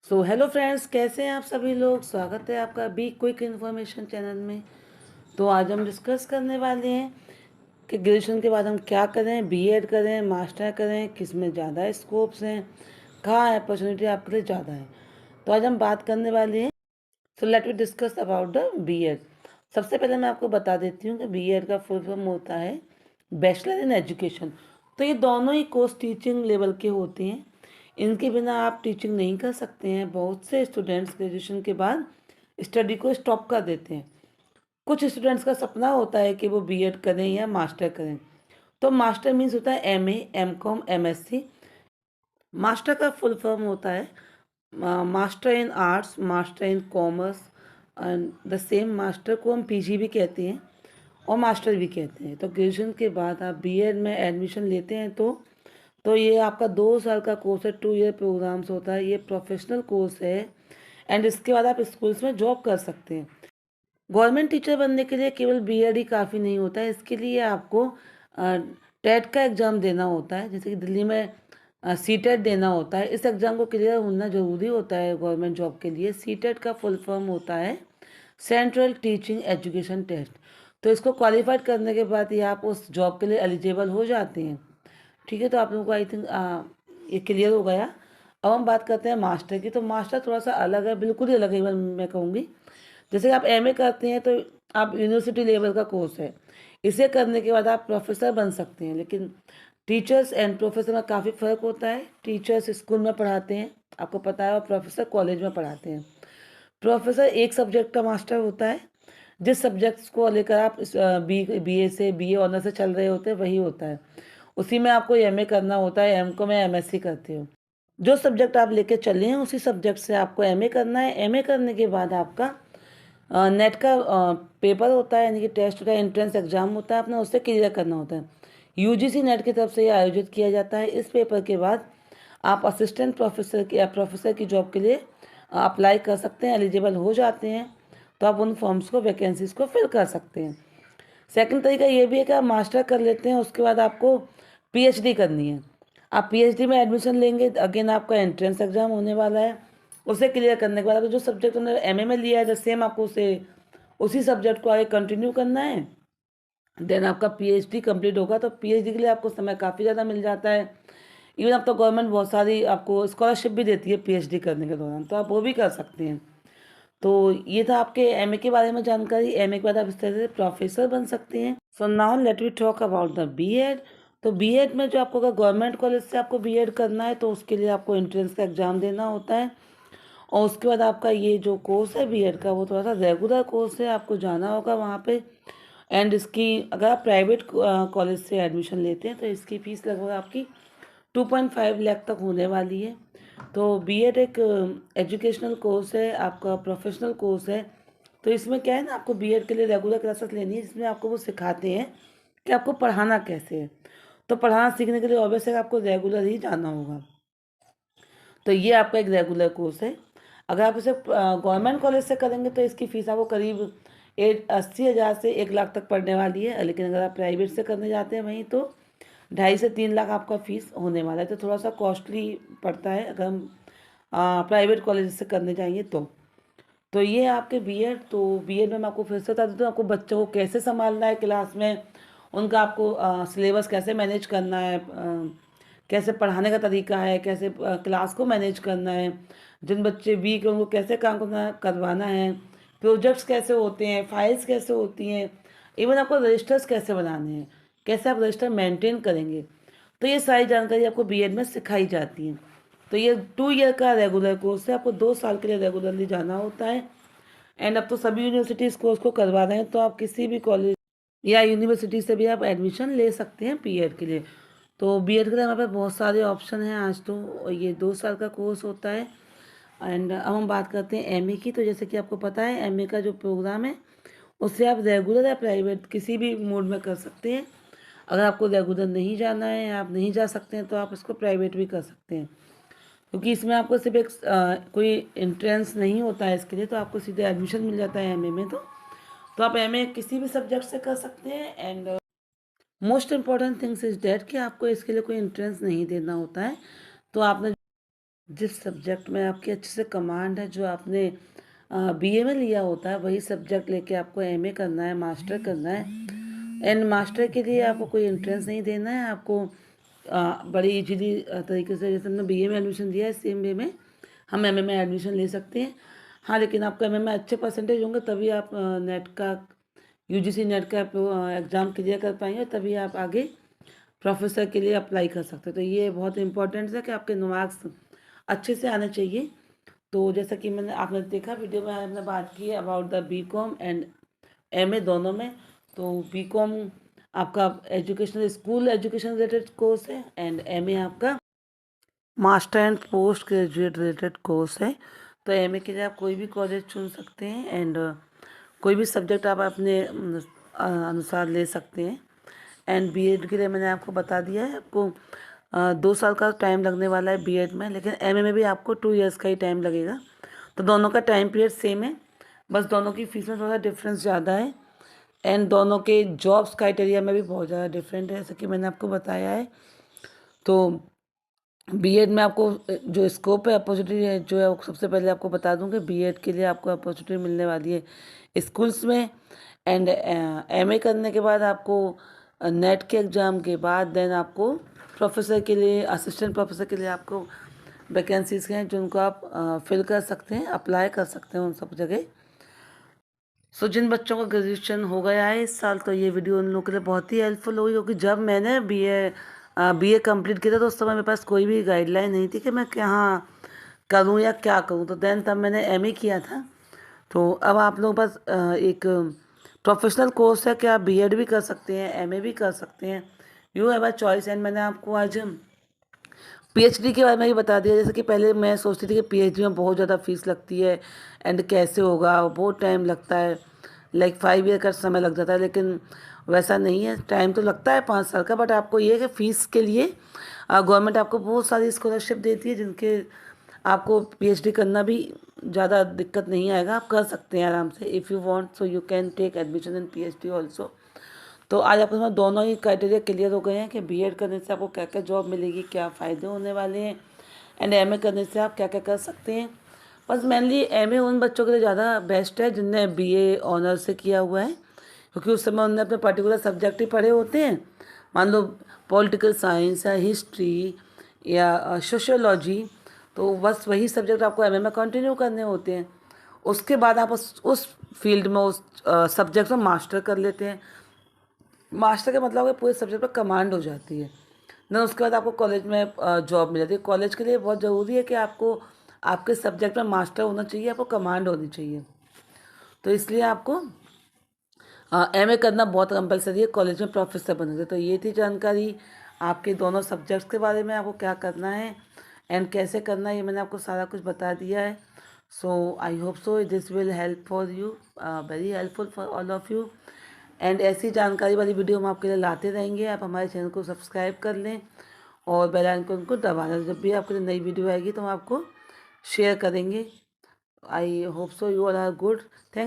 Hello friends, कैसे हैं आप सभी लोग। स्वागत है आपका बी क्विक इन्फॉर्मेशन चैनल में। तो आज हम डिस्कस करने वाले हैं कि ग्रेजुएशन के बाद हम क्या करें, बीएड करें, मास्टर करें, किस में ज़्यादा स्कोप्स हैं, कहाँ अपॉर्चुनिटी आपके लिए ज़्यादा है। तो आज हम बात करने वाले हैं। Let we discuss about the BEd. सबसे पहले मैं आपको बता देती हूँ कि बीएड का फुल फॉर्म होता है बैचलर इन एजुकेशन। तो ये दोनों ही कोर्स टीचिंग लेवल के होते हैं। इनके बिना आप टीचिंग नहीं कर सकते हैं। बहुत से स्टूडेंट्स ग्रेजुएशन के बाद स्टडी को स्टॉप कर देते हैं। कुछ स्टूडेंट्स का सपना होता है कि वो बीएड करें या मास्टर करें। तो मास्टर मीन्स होता है एमए, एमकॉम, एमएससी। मास्टर का फुल फॉर्म होता है master in arts, master in commerce, and the same master को हम पीजी भी कहते हैं और मास्टर भी कहते हैं। तो ग्रेजुएशन के बाद आप बीएड में एडमिशन लेते हैं तो ये आपका 2 साल का कोर्स है, 2 ईयर प्रोग्राम्स होता है। ये प्रोफेशनल कोर्स है एंड इसके बाद आप स्कूल्स में जॉब कर सकते हैं। गवर्नमेंट टीचर बनने के लिए केवल बीएड ही काफ़ी नहीं होता है। इसके लिए आपको टेट का एग्ज़ाम देना होता है। जैसे कि दिल्ली में सीटेट देना होता है। इस एग्ज़ाम को क्लियर होना ज़रूरी होता है गवर्नमेंट जॉब के लिए। सीटेट का फुल फॉर्म होता है सेंट्रल टीचिंग एजुकेशन टेस्ट। तो इसको क्वालिफाइड करने के बाद ही आप उस जॉब के लिए एलिजिबल हो जाते हैं। ठीक है, तो आप लोगों को आई थिंक ये क्लियर हो गया। अब हम बात करते हैं मास्टर की। तो मास्टर थोड़ा सा अलग है, बिल्कुल ही अलग है मैं कहूँगी। जैसे आप एमए करते हैं तो आप यूनिवर्सिटी लेवल का कोर्स है। इसे करने के बाद आप प्रोफेसर बन सकते हैं। लेकिन टीचर्स एंड प्रोफेसर में काफ़ी फ़र्क होता है। टीचर्स स्कूल में पढ़ाते हैं, आपको पता है, और प्रोफेसर कॉलेज में पढ़ाते हैं। प्रोफेसर एक सब्जेक्ट का मास्टर होता है। जिस सब्जेक्ट्स को लेकर आप बीए से बीए ऑनर से चल रहे होते हैं वही होता है। उसी में आपको एमए करना होता है। एमकॉम या एमएससी करते हो, जो सब्जेक्ट आप लेके चले हैं उसी सब्जेक्ट से आपको एमए करना है। एमए करने के बाद आपका नेट का पेपर होता है, यानी कि टेस्ट होता है, एंट्रेंस एग्जाम होता है, अपना उससे क्लियर करना होता है। यूजीसी नेट की तरफ से ये आयोजित किया जाता है। इस पेपर के बाद आप असिस्टेंट प्रोफेसर की या प्रोफेसर की जॉब के लिए अप्लाई कर सकते हैं, एलिजिबल हो जाते हैं। तो आप उन फॉर्म्स को, वैकेंसीज को फिल कर सकते हैं। सेकंड तरीका ये भी है कि आप मास्टर कर लेते हैं, उसके बाद आपको पीएचडी करनी है। आप पीएचडी में एडमिशन लेंगे, अगेन आपका एंट्रेंस एग्जाम होने वाला है। उसे क्लियर करने के बाद आपको जो सब्जेक्ट उन्होंने एमए में लिया है, द सेम आपको उसी सब्जेक्ट को आगे कंटिन्यू करना है। देन आपका पीएचडी कंप्लीट होगा। तो पीएचडी के लिए आपको समय काफ़ी ज़्यादा मिल जाता है। इवन अब तो गवर्नमेंट बहुत सारी आपको स्कॉलरशिप भी देती है पीएचडी करने के दौरान, तो आप वो भी कर सकते हैं। तो ये था आपके एमए के बारे में जानकारी। एमए के बाद आप इस तरह से प्रोफेसर बन सकते हैं। So now let we talk about the BEd. तो बीएड में जो आपको, अगर गवर्नमेंट कॉलेज से आपको बीएड करना है तो उसके लिए आपको एंट्रेंस का एग्ज़ाम देना होता है। और उसके बाद आपका ये जो कोर्स है बीएड का, वो थोड़ा सा रेगुलर कोर्स है, आपको जाना होगा वहाँ पे। एंड इसकी, अगर आप प्राइवेट कॉलेज से एडमिशन लेते हैं तो इसकी फ़ीस लगभग आपकी 2.5 लाख तक होने वाली है। तो बीएड एक एजुकेशनल कोर्स है, आपका प्रोफेशनल कोर्स है। तो इसमें क्या है ना, आपको बीएड के लिए रेगुलर क्लासेस लेनी है, जिसमें आपको वो सिखाते हैं कि आपको पढ़ाना कैसे है। तो पढ़ाना सीखने के लिए ऑब्वियस है आपको रेगुलर ही जाना होगा। तो ये आपका एक रेगुलर कोर्स है। अगर आप इसे गवर्नमेंट कॉलेज से करेंगे तो इसकी फ़ीस आपको करीब 80,000 से 1 लाख तक पड़ने वाली है। लेकिन अगर आप प्राइवेट से करने जाते हैं वहीं, तो 2.5 से 3 लाख आपका फ़ीस होने वाला है। तो थोड़ा सा कॉस्टली पड़ता है अगर हम प्राइवेट कॉलेज से करने जाएंगे तो ये है आपके बीएड। तो बीएड में मैं आपको फिर से बता देती हूँ आपको बच्चों को कैसे संभालना है क्लास में, उनका आपको सिलेबस कैसे मैनेज करना है, कैसे पढ़ाने का तरीका है, कैसे क्लास को मैनेज करना है, जिन बच्चे वीक हैं उनको कैसे काम करवाना है, प्रोजेक्ट्स कैसे होते हैं, फाइल्स कैसे होती हैं, इवन आपको रजिस्टर्स कैसे बनाने हैं, कैसे आप रजिस्टर मेंटेन करेंगे। तो ये सारी जानकारी आपको बीएड में सिखाई जाती है। तो ये 2 ईयर का रेगुलर कोर्स है, आपको 2 साल के लिए रेगुलरली जाना होता है। एंड अब तो सभी यूनिवर्सिटी इस कोर्स को करवा रहे हैं, तो आप किसी भी कॉलेज या यूनिवर्सिटी से भी आप एडमिशन ले सकते हैं बीएड के लिए। तो बीएड के लिए हमारे पास बहुत सारे ऑप्शन हैं आज तो। और ये 2 साल का कोर्स होता है। एंड अब हम बात करते हैं एमए की। तो जैसे कि आपको पता है एमए का जो प्रोग्राम है उससे आप रेगुलर या प्राइवेट किसी भी मोड में कर सकते हैं। अगर आपको रेगुलर नहीं जाना है या आप नहीं जा सकते हैं तो आप इसको प्राइवेट भी कर सकते हैं, क्योंकि इसमें आपको सिर्फ एक कोई एंट्रेंस नहीं होता है इसके लिए, तो आपको सीधे एडमिशन मिल जाता है एमए में। तो आप एमए किसी भी सब्जेक्ट से कर सकते हैं। And most important things is that कि आपको इसके लिए कोई एंट्रेंस नहीं देना होता है। तो आपने जिस सब्जेक्ट में आपकी अच्छे से कमांड है, जो आपने बीए में लिया होता है, वही सब्जेक्ट लेके आपको एमए करना है, मास्टर करना है। एंड मास्टर के लिए आपको कोई एंट्रेंस नहीं देना है, आपको बड़ी इजीली तरीके से, जैसे हमने बीए में एडमिशन दिया है सेम वे में हम एमए में एडमिशन ले सकते हैं। हाँ, लेकिन आपको एमए में अच्छे परसेंटेज होंगे तभी आप नेट का, यूजीसी नेट का एग्ज़ाम क्लियर कर पाएंगे, तभी आप आगे प्रोफेसर के लिए अप्लाई कर सकते हो। तो ये बहुत इंपॉर्टेंट है कि आपके मार्क्स अच्छे से आने चाहिए। तो जैसा कि आपने देखा वीडियो में हमने बात की about the BCom and MA दोनों में। तो बीकॉम आपका educational, school education related course है, एंड एमए आपका master and post graduate related course है। तो एमए के लिए आप कोई भी कॉलेज चुन सकते हैं, एंड कोई भी सब्जेक्ट आप अपने अनुसार ले सकते हैं। एंड बीएड के लिए मैंने आपको बता दिया है, आपको 2 साल का टाइम लगने वाला है बीएड में, लेकिन एमए में भी आपको 2 इयर्स का ही टाइम लगेगा। तो दोनों का टाइम पीरियड सेम है, बस दोनों की फीस में थोड़ा डिफरेंस ज़्यादा है। एंड दोनों के जॉब्स क्राइटेरिया में भी बहुत ज़्यादा डिफरेंट है, जैसे कि मैंने आपको बताया है। तो बीएड में आपको जो स्कोप है, अपॉर्चुनिटी है, जो है सबसे पहले आपको बता दूं कि बीएड के लिए आपको अपॉर्चुनिटी मिलने वाली है स्कूल्स में। एंड एमए करने के बाद आपको नेट के एग्ज़ाम के बाद देन आपको प्रोफेसर के लिए, असिस्टेंट प्रोफेसर के लिए आपको वैकेंसीज हैं जिनको आप फिल कर सकते हैं, अप्लाई कर सकते हैं उन सब जगह। सो जिन बच्चों का ग्रेजुएशन हो गया है इस साल, तो ये वीडियो उन लोगों के लिए बहुत ही हेल्पफुल होगी, क्योंकि जब मैंने बीए कंप्लीट किया था तो उस समय मेरे पास कोई भी गाइडलाइन नहीं थी कि मैं कहाँ करूँ या क्या करूँ। तो देन तब मैंने एमए किया था। तो अब आप लोगों के पास एक प्रोफेशनल कोर्स है कि आप बीएड भी कर सकते हैं, एमए भी कर सकते हैं, you have a choice. And मैंने आपको आज पीएचडी के बारे में ये बता दिया। जैसे कि पहले मैं सोचती थी कि पीएचडी में बहुत ज़्यादा फीस लगती है एंड कैसे होगा, बहुत टाइम लगता है, लाइक 5 ईयर का समय लग जाता है, लेकिन वैसा नहीं है। टाइम तो लगता है 5 साल का, बट आपको ये है कि फ़ीस के लिए गवर्नमेंट आपको बहुत सारी स्कॉलरशिप देती है, जिनके आपको पीएचडी करना भी ज़्यादा दिक्कत नहीं आएगा, आप कर सकते हैं आराम से। If you want so you can take admission in PhD also. तो आज आपके साथ दोनों ही क्राइटेरिया क्लियर हो गए हैं कि बीएड करने से आपको क्या क्या जॉब मिलेगी, क्या फ़ायदे होने वाले हैं, एंड एमए करने से आप क्या क्या कर सकते हैं। बस मेनली एमए उन बच्चों के लिए ज़्यादा बेस्ट है जिनने बीए ऑनर से किया हुआ है, क्योंकि उस समय उन्होंने अपने पर्टिकुलर सब्जेक्ट ही पढ़े होते हैं। मान लो पॉलिटिकल साइंस या हिस्ट्री या सोशियोलॉजी, तो बस वही सब्जेक्ट आपको एमए में कंटिन्यू करने होते हैं। उसके बाद आप उस फील्ड में, उस सब्जेक्ट में मास्टर कर लेते हैं। मास्टर का मतलब है पूरे सब्जेक्ट पर कमांड हो जाती है ना। उसके बाद आपको कॉलेज में जॉब मिल जाती है। कॉलेज के लिए बहुत ज़रूरी है कि आपको आपके सब्जेक्ट में मास्टर होना चाहिए, आपको कमांड होनी चाहिए। तो इसलिए आपको एमए करना बहुत कंपलसरी है कॉलेज में प्रोफेसर बनने के। तो ये थी जानकारी आपके दोनों सब्जेक्ट्स के बारे में, आपको क्या करना है एंड कैसे करना है, ये मैंने आपको सारा कुछ बता दिया है। So I hope so this will help for you, very helpful for all of you. And ऐसी जानकारी वाली वीडियो हम आपके लिए लाते रहेंगे। आप हमारे चैनल को सब्सक्राइब कर लें और बेल आइकन को दबाना, जब भी आपके लिए नई वीडियो आएगी तो हम आपको शेयर करेंगे। I hope so you all are good. Thank